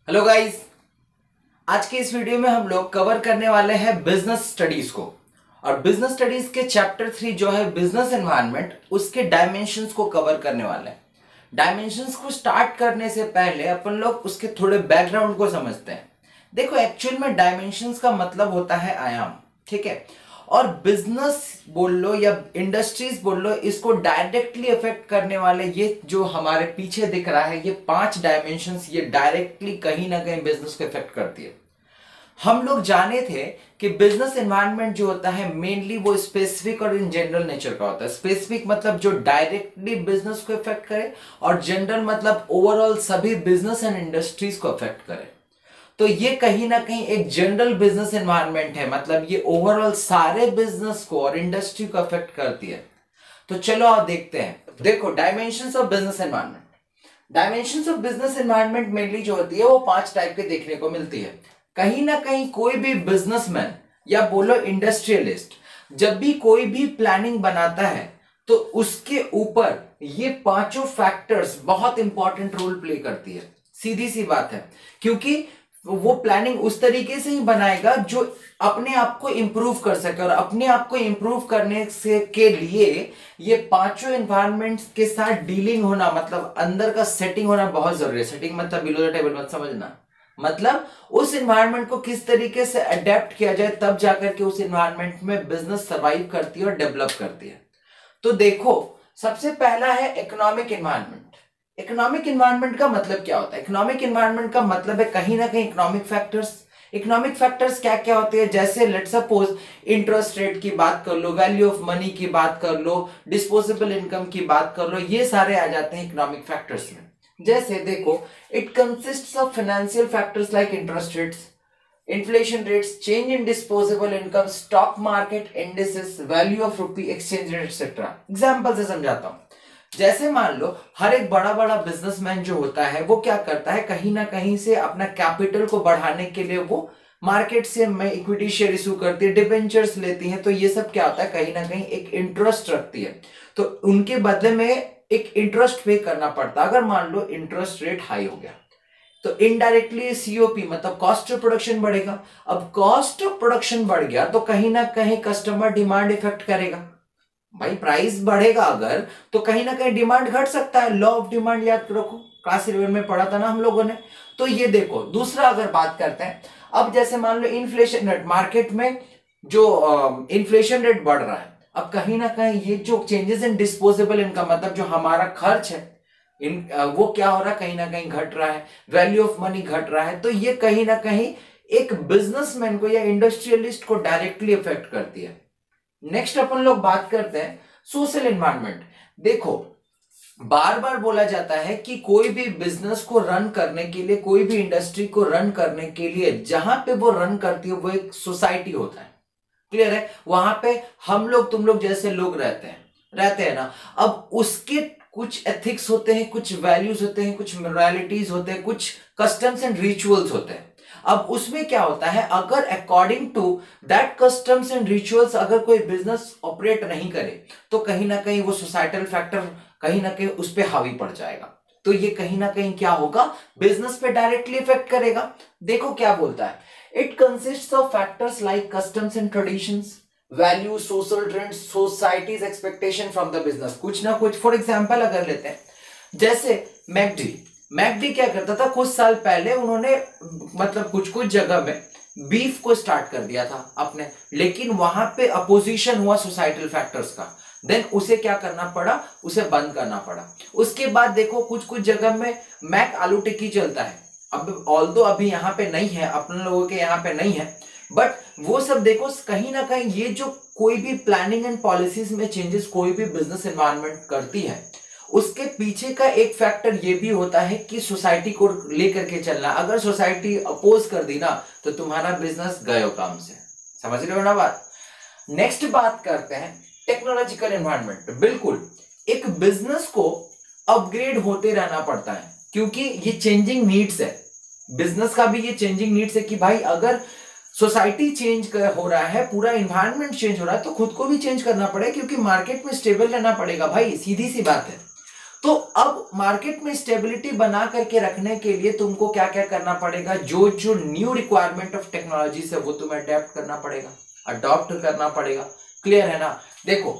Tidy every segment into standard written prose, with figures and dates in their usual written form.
Hello guys. आज के इस वीडियो में हम लोग कवर करने वाले हैं बिजनेस स्टडीज को। और बिजनेस स्टडीज के चैप्टर 3 जो है बिजनेस एनवायरनमेंट, उसके डायमेंशंस को कवर करने वाले हैं। डायमेंशंस को स्टार्ट करने से पहले अपन लोग उसके थोड़े बैकग्राउंड को समझते हैं। देखो, एक्चुअल में डायमेंशंस का मतलब होता है आयाम, ठीक है। और बिजनेस बोल लो या इंडस्ट्रीज बोल लो, इसको डायरेक्टली इफेक्ट करने वाले ये जो हमारे पीछे दिख रहा है, ये 5 डायमेंशंस, ये डायरेक्टली कहीं ना कहीं बिजनेस को इफेक्ट करती है। हम लोग जाने थे कि बिजनेस एनवायरनमेंट जो होता है मेनली वो स्पेसिफिक और इन जनरल नेचर का होता है। स्पेसिफिक मतलब जो डायरेक्टली बिजनेस को इफेक्ट करे, और जनरल मतलब ओवरऑल सभी बिजनेस एंड इंडस्ट्रीज को इफेक्ट करे। तो ये कहीं ना कहीं एक जनरल बिजनेस एनवायरनमेंट है, मतलब ये ओवरऑल सारे बिजनेस को और इंडस्ट्री को अफेक्ट करती है। तो चलो आप देखते हैं। देखो, dimensions of business environment. Dimensions of business environment mainly जो होती है वो 5 टाइप के देखने को मिलती है। कहीं ना कहीं कोई भी बिजनेसमैन या बोलो इंडस्ट्रियलिस्ट जब भी कोई भी प्लानिंग बनाता है तो उसके ऊपर ये पांचों फैक्टर्स बहुत इंपॉर्टेंट रोल प्ले करती है। सीधी सी बात है, क्योंकि वो प्लानिंग उस तरीके से ही बनाएगा जो अपने आप को इंप्रूव कर सके, और अपने आप को इंप्रूव करने से के लिए ये पांचों एनवायरनमेंट्स के साथ डीलिंग होना, मतलब अंदर का सेटिंग होना बहुत जरूरी है। सेटिंग मतलब बिलो द टेबल मत समझना, मतलब उस एनवायरनमेंट को किस तरीके से अडेप्ट किया जाए, तब जाकर के उस एनवायरनमेंट में बिजनेस सर्वाइव करती है और डेवलप करती है। तो देखो, सबसे पहला है इकोनॉमिक एनवायरनमेंट। इकोनॉमिक एनवायरनमेंट का मतलब क्या होता है? इकोनॉमिक एनवायरनमेंट का मतलब है कहीं ना कहीं इकोनॉमिक फैक्टर्स। इकोनॉमिक फैक्टर्स क्या क्या होते हैं? जैसे लेट सपोज इंटरेस्ट रेट की बात कर लो, वैल्यू ऑफ मनी की बात कर लो, डिस्पोजेबल इनकम की बात कर लो, ये सारे आ जाते हैं इकोनॉमिक फैक्टर्स में। जैसे देखो, it consists of financial factors like interest rates, inflation rates, change in disposable income, stock market indices, value of rupee, exchange rate etc. Example से समझाता हूं। जैसे मान लो हर एक बड़ा बड़ा बिजनेसमैन जो होता है वो क्या करता है, कहीं ना कहीं से अपना कैपिटल को बढ़ाने के लिए वो मार्केट से में इक्विटी शेयर इशू करती है, डिबेंचर्स लेती है। तो ये सब क्या होता है, कहीं ना कहीं एक इंटरेस्ट रखती है, तो उनके बदले में एक इंटरेस्ट पे करना पड़ता है। अगर मान लो इंटरेस्ट रेट हाई हो गया तो इनडायरेक्टली सीओपी मतलब कॉस्ट ऑफ प्रोडक्शन बढ़ेगा। अब कॉस्ट ऑफ प्रोडक्शन बढ़ गया तो कहीं ना कहीं कस्टमर डिमांड इफेक्ट करेगा। भाई प्राइस बढ़ेगा अगर, तो कहीं ना कहीं डिमांड घट सकता है। लॉ ऑफ डिमांड याद रखो, क्लास 11 में पढ़ा था ना हम लोगों ने। तो ये देखो, दूसरा अगर बात करते हैं, अब जैसे मान लो इन्फ्लेशन रेट, मार्केट में जो इन्फ्लेशन रेट बढ़ रहा है, अब कहीं ना कहीं ये जो चेंजेस इन डिस्पोजेबल इनकम मतलब जो हमारा खर्च है वो क्या हो रहा है, कहीं ना कहीं घट रहा है, वैल्यू ऑफ मनी घट रहा है। तो ये कहीं ना कहीं एक बिजनेसमैन को या इंडस्ट्रियलिस्ट को डायरेक्टली इफेक्ट करती है। नेक्स्ट अपन लोग बात करते हैं सोशल एनवायरनमेंट। देखो, बार बार बोला जाता है कि कोई भी बिजनेस को रन करने के लिए, कोई भी इंडस्ट्री को रन करने के लिए जहां पे वो रन करती है वो एक सोसाइटी होता है। क्लियर है? वहां पे हम लोग तुम लोग जैसे लोग रहते हैं ना। अब उसके कुछ एथिक्स होते हैं, कुछ वैल्यूज होते हैं, कुछ मोरालिटीज होते हैं, कुछ कस्टम्स एंड रिचुअल्स होते हैं। अब उसमें क्या होता है, अगर according to that customs and rituals अगर कोई बिजनेस ऑपरेट नहीं करे तो कहीं ना कहीं वो सोसाइटल फैक्टर कहीं ना कहीं उस पर हावी पड़ जाएगा। तो ये कहीं ना कहीं क्या होगा, बिजनेस पे डायरेक्टली इफेक्ट करेगा। देखो क्या बोलता है, it consists of factors like customs and traditions, value, social trends, societies expectation from the business, कुछ ना कुछ। फॉर एग्जांपल अगर लेते हैं, जैसे मैकडी क्या करता था, कुछ साल पहले उन्होंने मतलब कुछ कुछ जगह में बीफ को स्टार्ट कर दिया था अपने, लेकिन वहां पे अपोजिशन हुआ सोसाइटल फैक्टर्स का। देन उसे क्या करना पड़ा, उसे बंद करना पड़ा। उसके बाद देखो कुछ कुछ जगह में मैक आलू टिक्की चलता है। अब ऑल्दो अभी यहाँ पे नहीं है, अपने लोगों के यहाँ पे नहीं है, बट वो सब देखो कहीं ना कहीं ये जो कोई भी प्लानिंग एंड पॉलिसीज में चेंजेस कोई भी बिजनेस एनवायरनमेंट करती है, उसके पीछे का एक फैक्टर ये भी होता है कि सोसाइटी को लेकर के चलना। अगर सोसाइटी अपोज कर दी ना तो तुम्हारा बिजनेस गयो काम से। समझ रहे हो ना बात? नेक्स्ट बात करते हैं टेक्नोलॉजिकल एनवायरनमेंट। बिल्कुल, एक बिजनेस को अपग्रेड होते रहना पड़ता है, क्योंकि ये चेंजिंग नीड्स है। बिजनेस का भी ये चेंजिंग नीड्स है कि भाई अगर सोसाइटी चेंज हो रहा है, पूरा इन्वायरमेंट चेंज हो रहा है, तो खुद को भी चेंज करना पड़ेगा, क्योंकि मार्केट में स्टेबल रहना पड़ेगा भाई। सीधी सी बात है। तो अब मार्केट में स्टेबिलिटी बना करके रखने के लिए तुमको क्या क्या करना पड़ेगा, जो जो न्यू रिक्वायरमेंट ऑफ टेक्नोलॉजी है वो तुम्हें अडेप्ट करना पड़ेगा, अडॉप्ट करना पड़ेगा। क्लियर है ना? देखो,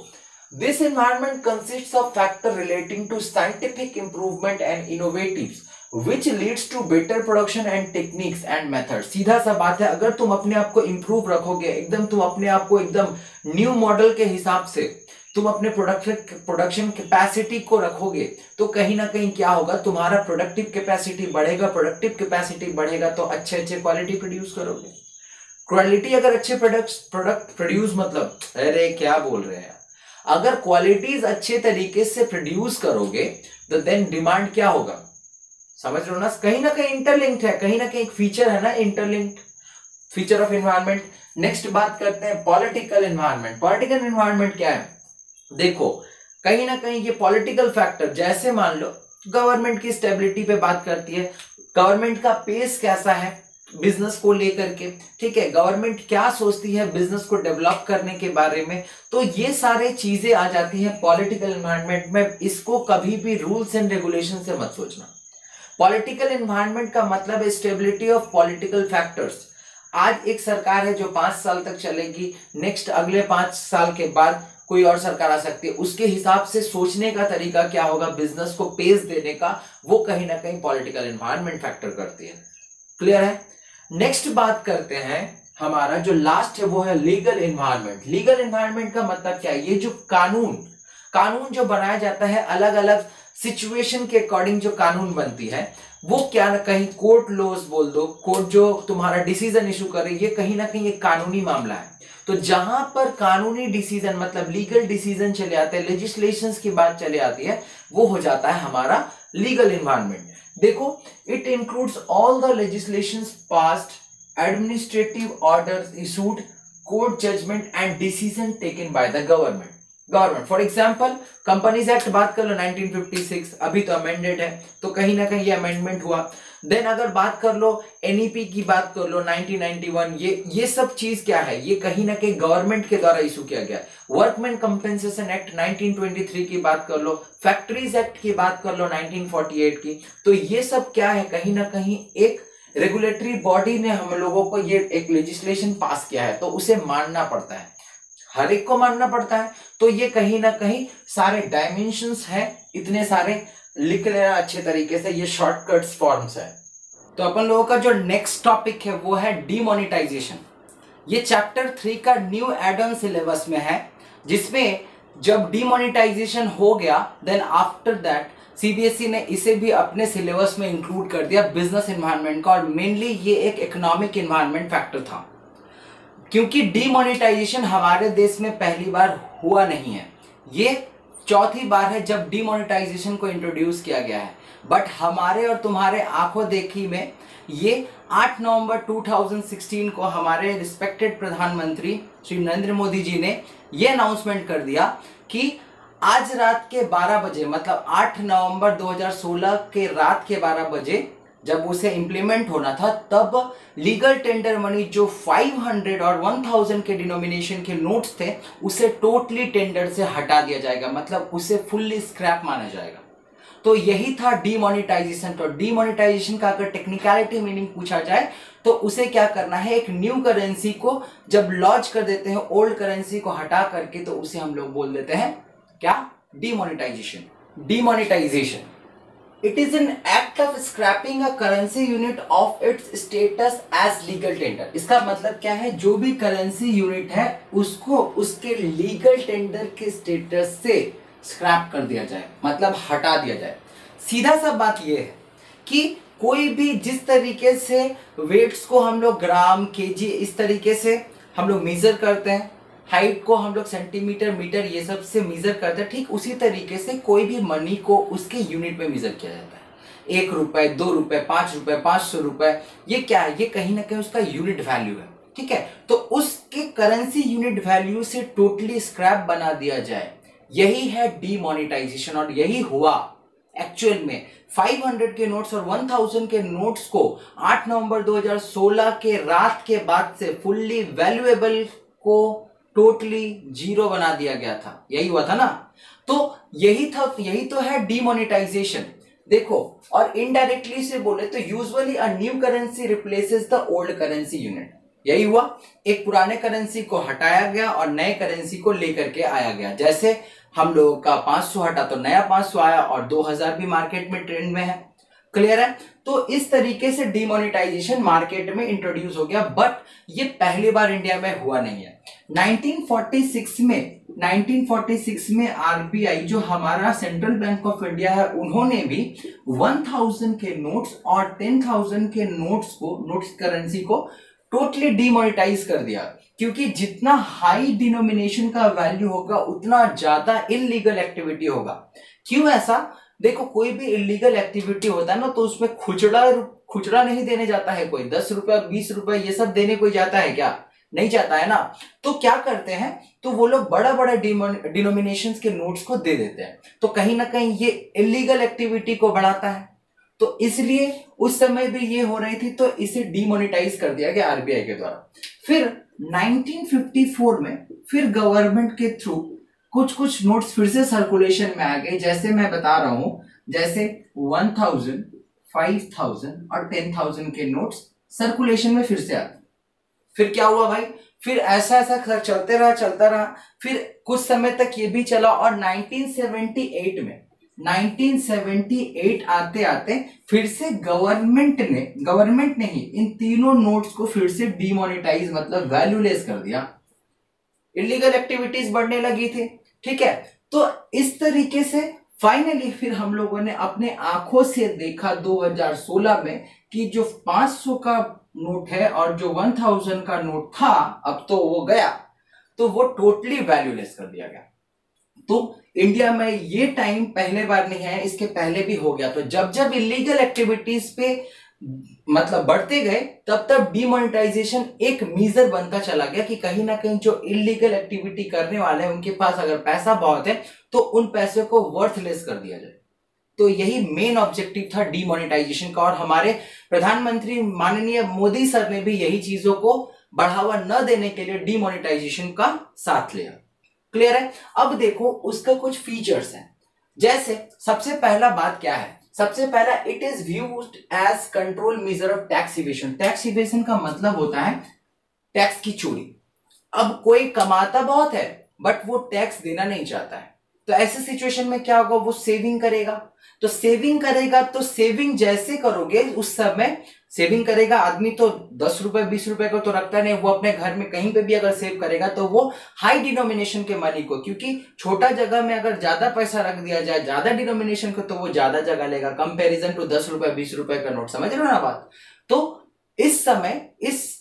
this environment consists of factor relating to scientific improvement and innovatives which leads to better production and techniques and methods। सीधा सा बात है, अगर तुम अपने आप को इंप्रूव रखोगे, एकदम तुम अपने आप को एकदम न्यू मॉडल के हिसाब से तुम अपने प्रोडक्शन कैपेसिटी को रखोगे, तो कहीं ना कहीं क्या होगा, तुम्हारा प्रोडक्टिव कैपेसिटी बढ़ेगा। प्रोडक्टिव कैपेसिटी बढ़ेगा तो अच्छे अच्छे क्वालिटी प्रोड्यूस करोगे। क्वालिटी अगर अच्छे प्रोडक्ट प्रोड्यूस, मतलब अरे क्या बोल रहे हैं, अगर क्वालिटीज अच्छे तरीके से प्रोड्यूस करोगे तो देन डिमांड क्या होगा, समझ रहे हो ना? कहीं ना कहीं इंटरलिंक्ड है, कहीं ना कहीं एक फीचर है ना, interlinked feature of environment. Next बात करते हैं पॉलिटिकल एनवायरनमेंट। पॉलिटिकल एनवायरनमेंट क्या है? देखो, कहीं ना कहीं ये पॉलिटिकल फैक्टर, जैसे मान लो गवर्नमेंट की स्टेबिलिटी पे बात करती है, गवर्नमेंट का पेस कैसा है बिजनेस को लेकर के, ठीक है, गवर्नमेंट क्या सोचती है बिजनेस को डेवलप करने के बारे में, तो ये सारे चीजें आ जाती हैं पॉलिटिकल एनवायरनमेंट में। इसको कभी भी रूल्स एंड रेगुलेशन से मत सोचना। पॉलिटिकल एनवायरनमेंट का मतलब है स्टेबिलिटी ऑफ पॉलिटिकल फैक्टर्स। आज एक सरकार है जो 5 साल तक चलेगी, नेक्स्ट अगले 5 साल के बाद कोई और सरकार आ सकती है, उसके हिसाब से सोचने का तरीका क्या होगा, बिजनेस को पेस देने का, वो कहीं ना कहीं पॉलिटिकल एनवायरनमेंट फैक्टर करती है। क्लियर है? नेक्स्ट बात करते हैं, हमारा जो लास्ट है वो है लीगल एनवायरनमेंट। लीगल एनवायरनमेंट का मतलब क्या है? ये जो कानून जो बनाया जाता है, अलग अलग सिचुएशन के अकॉर्डिंग जो कानून बनती है, वो क्या ना कहीं कोर्ट लॉज बोल दो, कोर्ट जो तुम्हारा डिसीजन इशू करे, ये कहीं ना कहीं एक कानूनी मामला है। तो जहां पर कानूनी डिसीजन मतलब लीगल डिसीजन चले आते हैं, लेजिस्लेशंस की बात चले आती है, वो हो जाता है हमारा लीगल एनवायरनमेंट। देखो, it includes all the legislations passed, administrative orders issued, court judgment and decision taken by the government. For example companies act बात कर लो 1956, अभी तो अमेंडेड है, तो कहीं ना कहीं ये अमेंडमेंट हुआ। देन अगर बात कर लो एनईपी की बात कर लो 1991, ये सब चीज क्या है, ये कहीं ना कहीं गवर्नमेंट के द्वारा इशू किया गया। वर्कमैन कंपेंसेशन एक्ट 1923 की बात कर लो, फैक्ट्रीज एक्ट की बात कर लो 1948 की, तो ये सब क्या है, कहीं ना कहीं एक रेगुलेटरी बॉडी ने हम लोगों को ये एक लेजिस्लेशन पास किया है, तो उसे मानना पड़ता है, हर एक को मानना पड़ता है। तो ये कहीं ना कहीं सारे डायमेंशंस हैं, इतने सारे लिख लेना अच्छे तरीके से, ये शॉर्टकट्स फॉर्म्स है। तो अपन लोगों का जो नेक्स्ट टॉपिक है वो है डीमोनेटाइजेशन। ये चैप्टर 3 का न्यू एड ऑन सिलेबस में है, जिसमें जब डीमोनेटाइजेशन हो गया देन आफ्टर दैट सीबीएसई ने इसे भी अपने सिलेबस में इंक्लूड कर दिया, बिजनेस एनवायरनमेंट का, और मेनली ये एक इकोनॉमिक एनवायरनमेंट फैक्टर था, क्योंकि डीमोनेटाइजेशन हमारे देश में पहली बार हुआ नहीं है, ये चौथी बार है जब डीमोनेटाइजेशन को इंट्रोड्यूस किया गया है। बट हमारे और तुम्हारे आंखों देखी में ये 8 नवंबर 2016 को हमारे रिस्पेक्टेड प्रधानमंत्री श्री नरेंद्र मोदी जी ने ये अनाउंसमेंट कर दिया कि आज रात के 12 बजे, मतलब 8 नवंबर 2016 के रात के 12 बजे जब उसे इंप्लीमेंट होना था, तब लीगल टेंडर मनी जो 500 और 1000 के डिनोमिनेशन के नोट्स थे, उसे टोटली टेंडर से हटा दिया जाएगा, मतलब उसे फुल्ली स्क्रैप माना जाएगा। तो यही था डीमोनेटाइजेशन। तो डीमोनेटाइजेशन का अगर टेक्निकलिटी मीनिंग पूछा जाए तो उसे क्या करना है, एक न्यू करेंसी को जब लॉन्च कर देते हैं, ओल्ड करेंसी को हटा करके, तो उसे हम लोग बोल देते हैं क्या, demonetisation. Demonetisation It is an act of scrapping a currency unit of its status as legal tender। इसका मतलब क्या है, जो भी करेंसी यूनिट है उसको उसके लीगल टेंडर के स्टेटस से स्क्रैप कर दिया जाए, मतलब हटा दिया जाए। सीधा सा बात यह है कि कोई भी जिस तरीके से वेट्स को हम लोग ग्राम, केजी, इस तरीके से हम लोग मेजर करते हैं, हाइट को हम लोग सेंटीमीटर, मीटर, ये सब से मेजर करते हैं, ठीक उसी तरीके से कोई भी मनी को उसके यूनिट में मेजर किया जाता है। 1 रुपए, 2 रुपए, 5 रुपए, 500 रुपए, ये क्या है, ये कहीं ना कहीं उसका यूनिट वैल्यू है, ठीक है। तो उसके करेंसी यूनिट वैल्यू से टोटली स्क्रैप बना दिया जाए, यही है डीमोनेटाइजेशन। और यही हुआ एक्चुअल में। 500 के नोट्स और 1000 के नोट्स को 8 नवंबर 2016 के रात के बाद से फुल्ली वैल्यूएबल को टोटली जीरो बना दिया गया था, यही हुआ था ना। तो यही तो है डीमोनेटाइजेशन। देखो, और इनडायरेक्टली से बोले तो usually a new currency replaces the old currency unit. यही हुआ, एक पुराने करेंसी को हटाया गया और नए करेंसी को लेकर के आया गया। जैसे हम लोगों का 500 हटा तो नया 500 आया, और 2000 भी मार्केट में ट्रेंड में है। क्लियर है? तो इस तरीके से डीमोनेटाइजेशन मार्केट में इंट्रोड्यूस हो गया, बट ये पहली बार इंडिया में हुआ नहीं है। 1946 में आरबीआई, जो हमारा सेंट्रल बैंक ऑफ इंडिया है, उन्होंने भी 1000 के नोट्स और 10,000 के नोट्स करेंसी को टोटली डीमोनेटाइज कर दिया, क्योंकि जितना हाई डिनोमिनेशन का वैल्यू होगा उतना ज्यादा इलीगल एक्टिविटी होगा। क्यों ऐसा? देखो, कोई भी इलीगल एक्टिविटी होता है ना, तो उसमें खुचड़ा नहीं देने जाता है कोई। 10 रुपए 20 रुपए ये सब देने कोई जाता है क्या? नहीं जाता है ना। तो क्या करते हैं, तो वो लोग बड़ा बड़ा डिनोमिनेशंस के नोट्स को दे देते हैं। तो कहीं ना कहीं ये इलीगल एक्टिविटी को बढ़ाता है, तो इसलिए उस समय भी ये हो रही थी, तो इसे डीमोनेटाइज कर दिया गया आरबीआई के द्वारा। फिर 1954 में फिर गवर्नमेंट के थ्रू कुछ नोट्स फिर से सर्कुलेशन में आ गए। जैसे मैं बता रहा हूं, जैसे 1000, 5000 और 10,000 के नोट्स सर्कुलेशन में फिर से आते। फिर क्या हुआ भाई, फिर ऐसा चलता रहा। फिर कुछ समय तक ये भी चला, और 1978 आते आते फिर से गवर्नमेंट ने ही इन तीनों नोट्स को फिर से डीमोनेटाइज, मतलब वैल्यूलेस कर दिया। इलीगल एक्टिविटीज बढ़ने लगी थी, ठीक है। तो इस तरीके से फाइनली फिर हम लोगों ने अपने आंखों से देखा 2016 में कि जो 500 का नोट है और जो 1000 का नोट था, अब तो वो गया, तो वो टोटली वैल्यूलेस कर दिया गया। तो इंडिया में ये टाइम पहले बार नहीं है, इसके पहले भी हो गया। तो जब इलीगल एक्टिविटीज पे मतलब बढ़ते गए, तब डीमोनेटाइजेशन एक मीजर बनता चला गया कि कहीं ना कहीं जो इलीगल एक्टिविटी करने वाले हैं उनके पास अगर पैसा बहुत है तो उन पैसे को वर्थलेस कर दिया जाए। तो यही मेन ऑब्जेक्टिव था डीमोनेटाइजेशन का, और हमारे प्रधानमंत्री माननीय मोदी सर ने भी यही चीजों को बढ़ावा न देने के लिए डीमोनेटाइजेशन का साथ लिया। क्लियर है? अब देखो उसका कुछ फीचर्स हैं। जैसे सबसे पहला बात क्या है, सबसे पहला, it is viewed as control measure of tax evasion. Tax evasion का मतलब होता है टैक्स की चोरी। अब कोई कमाता बहुत है बट वो टैक्स देना नहीं चाहता है, तो ऐसे सिचुएशन में क्या होगा, वो सेविंग करेगा। तो सेविंग जैसे करोगे, उस समय सेविंग करेगा आदमी, तो 10 रुपए 20 रुपए को तो रखता नहीं, वो अपने घर में कहीं पे भी अगर सेव करेगा तो वो हाई डिनोमिनेशन के मनी को, क्योंकि छोटा जगह में अगर ज्यादा पैसा रख दिया जाए, ज्यादा डिनोमिनेशन को, तो वो ज्यादा जगह लेगा कंपैरिजन टू 10 रुपए 20 रुपए का नोट। समझ रहे हो ना बात? तो इस समय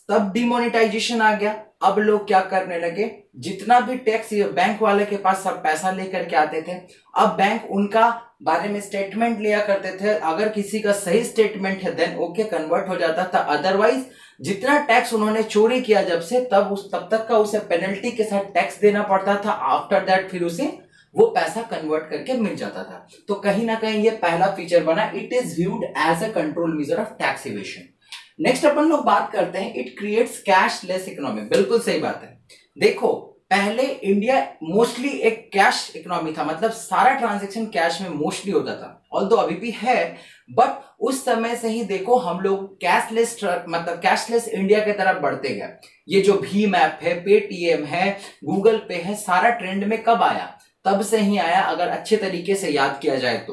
तब डिमोनेटाइजेशन आ गया। अब लोग क्या करने लगे, जितना भी टैक्स बैंक वाले के पास सब पैसा लेकर के आते थे, अब बैंक उनका बारे में स्टेटमेंट लिया करते थे। अगर किसी का सही स्टेटमेंट है देन ओके, कन्वर्ट हो जाता था। अदरवाइज जितना टैक्स उन्होंने चोरी किया जब से, तब तक का उसे पेनल्टी के साथ टैक्स देना पड़ता था। आफ्टर दैट फिर उसे वो पैसा कन्वर्ट करके मिल जाता था। तो कहीं ना कहीं ये पहला फीचर बना, it is viewed as a control measure of tax evasion. Next अपन लोग बात करते हैं, इट क्रिएट्स कैशलेस इकोनॉमी। बिल्कुल सही बात है। देखो, पहले इंडिया मोस्टली एक कैश इकोनॉमी था, मतलब सारा ट्रांजैक्शन कैश में मोस्टली होता था, ऑल्दो अभी भी है, बट उस समय से ही देखो हम लोग कैशलेस इंडिया की तरफ बढ़ते गए। ये जो भीम ऐप है, पेटीएम है, गूगल पे है, सारा ट्रेंड में कब आया? तब से ही आया, अगर अच्छे तरीके से याद किया जाए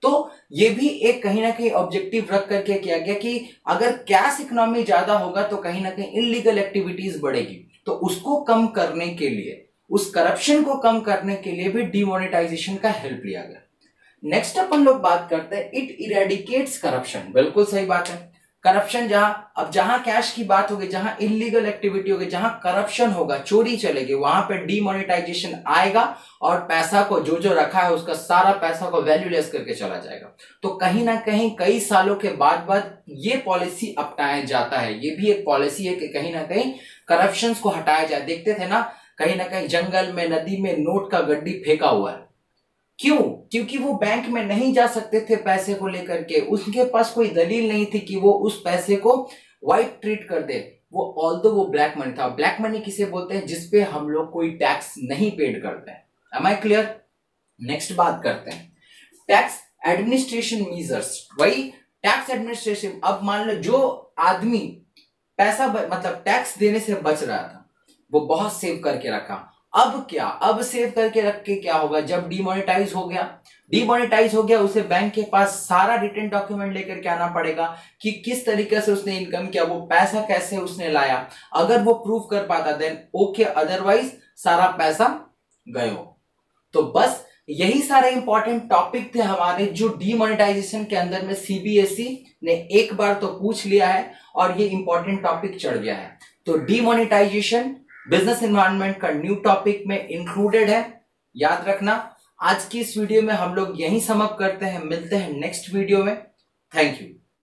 तो ये भी एक कहीं ना कहीं ऑब्जेक्टिव रख करके किया गया कि अगर कैश इकोनॉमी ज्यादा होगा तो कहीं ना कहीं इलीगल एक्टिविटीज बढ़ेगी। तो उसको कम करने के लिए, उस करप्शन को कम करने के लिए भी डिमोनेटाइजेशन का हेल्प लिया गया। नेक्स्ट अपन लोग बात करते हैं, इट इरेडिकेट्स करप्शन। बिल्कुल सही बात है। करप्शन जहां कैश की बात होगी, जहां इलीगल एक्टिविटी होगी, जहां करप्शन होगा, चोरी चलेगी, वहां पे डिमोनेटाइजेशन आएगा और पैसा को जो रखा है उसका सारा पैसा को वैल्यूलेस करके चला जाएगा। तो कहीं ना कहीं कई सालों के बाद ये पॉलिसी अपनाया जाता है। ये भी एक पॉलिसी है कि कहीं ना कहीं करप्शन को हटाया जाए। देखते थे ना, कहीं ना कहीं जंगल में, नदी में नोट का गड्डी फेंका हुआ है। क्यों? क्योंकि वो बैंक में नहीं जा सकते थे पैसे को लेकर के, उसके पास कोई दलील नहीं थी कि वो उस पैसे को व्हाइट ट्रीट कर दे। ऑल्दो वो ब्लैक मनी था। ब्लैक मनी किसे बोलते हैं? जिसपे हम लोग कोई टैक्स नहीं पेड करते हैं। M I clear? नेक्स्ट बात करते हैं टैक्स एडमिनिस्ट्रेशन मेजर्स। वही टैक्स एडमिनिस्ट्रेशन, अब मान लो जो आदमी पैसा मतलब टैक्स देने से बच रहा था वो बहुत सेव करके रखा, अब क्या, अब सेव करके रख के क्या होगा, जब डिमोनेटाइज हो गया उसे बैंक के पास सारा रिटर्न डॉक्यूमेंट लेकर के आना पड़ेगा कि किस तरीके से उसने इनकम किया, वो पैसा कैसे उसने लाया। अगर वो प्रूव कर पाता देन ओके, अदरवाइज सारा पैसा गयो। तो बस यही सारे इंपॉर्टेंट टॉपिक थे हमारे जो डीमोनेटाइजेशन के अंदर में सीबीएसई ने एक बार तो पूछ लिया है और ये इंपॉर्टेंट टॉपिक चढ़ गया है। तो डीमोनेटाइजेशन बिजनेस एनवायरनमेंट का न्यू टॉपिक में इंक्लूडेड है, याद रखना। आज की इस वीडियो में हम लोग यही सम अप करते हैं, मिलते हैं नेक्स्ट वीडियो में। Thank you.